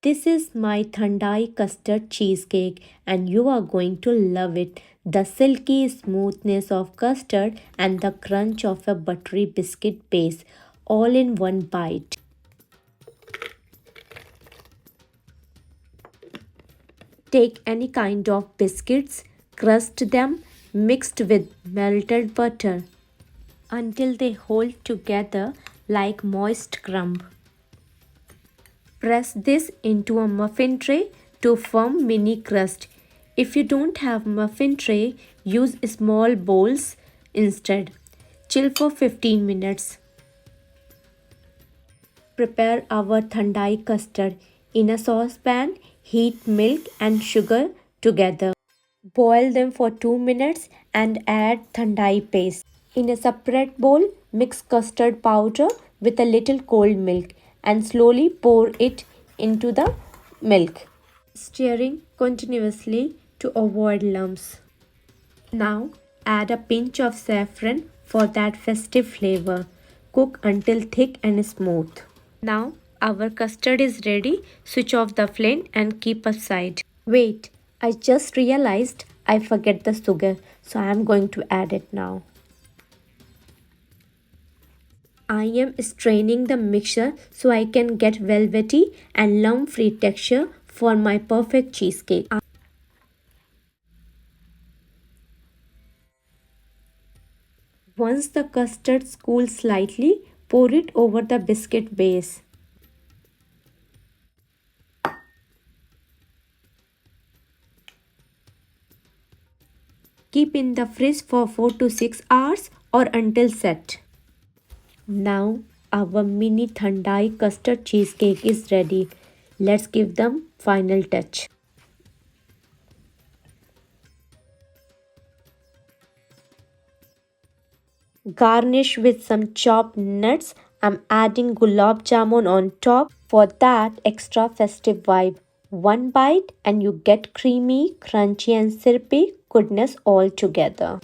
This is my Thandai Custard Cheesecake and you are going to love it. The silky smoothness of custard and the crunch of a buttery biscuit base all in one bite. Take any kind of biscuits, crust them mixed with melted butter until they hold together like moist crumb. Press this into a muffin tray to form mini crust. If you don't have muffin tray, use small bowls instead. Chill for 15 minutes. Prepare our thandai custard. In a saucepan, heat milk and sugar together. Boil them for 2 minutes and add thandai paste. In a separate bowl, mix custard powder with a little cold milk and slowly pour it into the milk, stirring continuously to avoid lumps. Now add a pinch of saffron for that festive flavor. Cook until thick and smooth. Now our custard is ready. Switch off the flame and keep aside. Wait, I just realized I forget the sugar, so I am going to add it now. I am straining the mixture so I can get velvety and lump-free texture for my perfect cheesecake. Once the custard cools slightly, pour it over the biscuit base. Keep in the fridge for 4 to 6 hours or until set. Now our mini thandai custard cheesecake is ready. Let's give them final touch. Garnish with some chopped nuts. I'm adding Gulab Jamun on top for that extra festive vibe. One bite and you get creamy, crunchy and syrupy goodness all together.